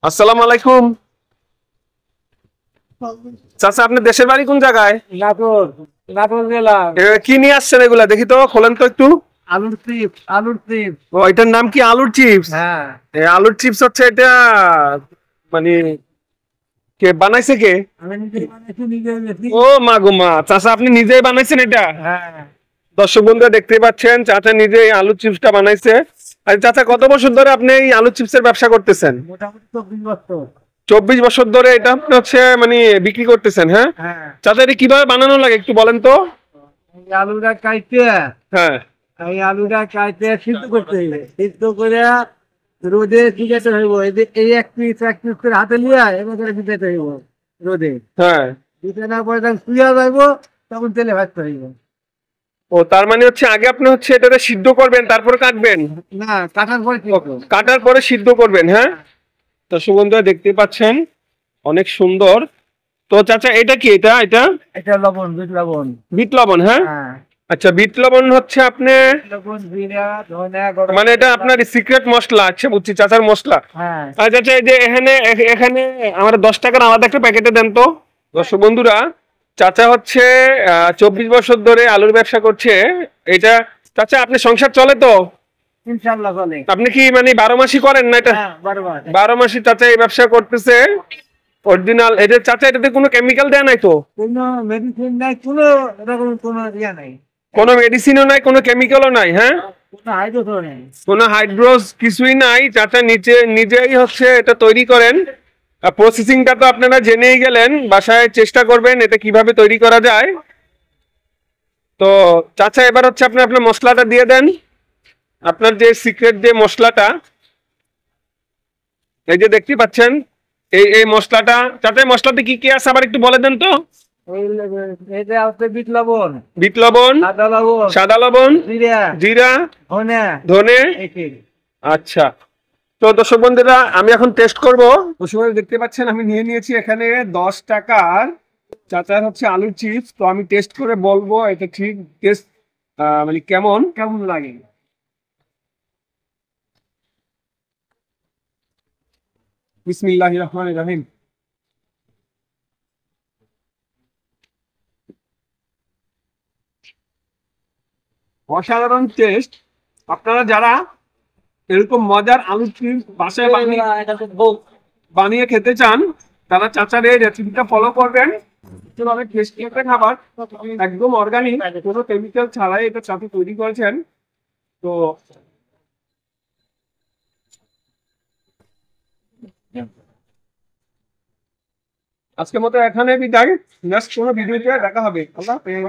আসসালামু আলাইকুম। চাচা, আপনার দেশের বাড়ি কোন জায়গায়? নাটোর, নাটোর জেলা। কি নিয়ে আসছেন এগুলা? দেখি তো, খোলেন তো একটু। আলুর চিপস, আলুর চিপস। ও, এটার নাম কি? আলুর চিপস? হ্যাঁ, আলুর চিপস হচ্ছে এটা? মানে কে বানাইছে কে? আমি নিজে বানাইছি, নিজে বেশি। ও মা গো মা, চাচা আপনি নিজেই বানাইছেন এটা? হ্যাঁ, দর্শক বন্ধুরা দেখতে পাচ্ছেন, চাচা নিজে এই আলুর চিপসটা বানাইছে। আর চাচা, কত বছর ধরে আপনি এই আলুর চিপসের ব্যবসা করতেছেন? মোটামুটি 24 বছর। 24 বছর ধরে এটা আপনি হচ্ছে মানে বিক্রি করতেছেন, হ্যাঁ? হ্যাঁ, চাচা, এটা কিভাবে বানানো লাগে একটু বলেন তো। এই আলুটা কাইতে, হ্যাঁ, সিদ্ধ করতে হইবে। সিদ্ধ করে রোদে শুকাতে হইব। এই এক পিস করে হাতে লিয়া এবার করে শুকাতে হইব রোদে। হ্যাঁ। শুকানোর পরে যখন শুয়া যাইব তখন তেলে ভাজতে হইব। ও, তার মানে হচ্ছে আগে আপনি হচ্ছে এটাকে সিদ্ধ করবেন, তারপর কাটবেন। না, কাটার পরে কি হবে? কাটার পরে সিদ্ধ করবেন, হ্যাঁ। তো সুগন্ধ দেখতে পাচ্ছেন, অনেক সুন্দর। তো চাচা, এটা কি? এটা এটা এটা লবণ, বিট লবণ। বিট লবণ, হ্যাঁ। হ্যাঁ, আচ্ছা, বিট লবণ হচ্ছে আপনি লবণ, জিরা, ধনিয়া, গরম মানে এটা মসলা। আপনার সিক্রেট মশলা? আচ্ছা, বুঝছি, চাচার মশলা। হ্যাঁ, আর চাচা, এই যে এখানে এখানে আমার 10 টাকার আলাদা একটা প্যাকেটে দেন তো। দর্শক বন্ধুরা, চাচা হচ্ছে 24 বছর ধরে আলুর ব্যবসা করছে। এটা চাচা, আপনি সংসার চলে তো? ইনশাল্লাহ চলে। আপনি কি মানে 12 মাসই করেন না এটা? হ্যাঁ, বারবার। 12 মাসই চাচা এই ব্যবসা করতেছে। অরিজিনাল এটা চাচা, এটাতে কোনো কেমিক্যাল দেয়া নাই তো? কোনো মেডিসিন নাই, কোনো এরকম কোনো ইয়া নাই, কোনো মেডিসিনও নাই, কোনো কেমিক্যালও নাই, হ্যাঁ। কোনো হাইড্রোজেন নেই। কোনো হাইড্রোজ কিছুই নাই। চাচা নিজেই হচ্ছে এটা তৈরি করেন। প্রসেসিংটা তো আপনারা জেনেই গেলেন, বাসায় চেষ্টা করবেন এটা কিভাবে তৈরি করা যায়। তো চাচা, এবার হচ্ছে আপনি আপনার মশলাটা দিয়ে দেন, আপনার যে সিক্রেট যে মশলাটা, এই যে দেখতে পাচ্ছেন, এই এই মশলাটা। চাচা, এই মশলাতে কি কি আছে আবার একটু বলে দেন তো। এটা হচ্ছে বিট লবণ, বিট লবণ, সাদা লবণ, সাদা লবণ, জিরা, জিরা, ধনিয়া, ধনে। এই। আচ্ছা। তো দর্শক বন্ধুরা, আমি এখন টেস্ট করবো। দর্শক বন্ধুরা দেখতে পাচ্ছেন, আমি নিয়ে নিয়েছি এখানে 10 টাকার চাচার হচ্ছে আলুর চিপস। তো আমি টেস্ট করে বলবো এটা ঠিক টেস্ট মানে কেমন কেমন লাগে? বিসমিল্লাহির রহমানির রহিম। অসাধারণ টেস্ট। আপনারা যারা এরকম মজার আলুর চিপস বাসায় বানিয়ে খেতে চান, তারা চাচার এই রেসিপিটা ফলো করবেন। অনেক টেস্টি একটা খাবার, একদম অর্গানিক, কোনো কেমিক্যাল ছাড়াই এটা চাচা তৈরি করেছেন। তো আজকের মতো এখানে বিদায়। নেক্সট কোনো ভিডিওতে দেখা হবে। আল্লাহ হাফেজ।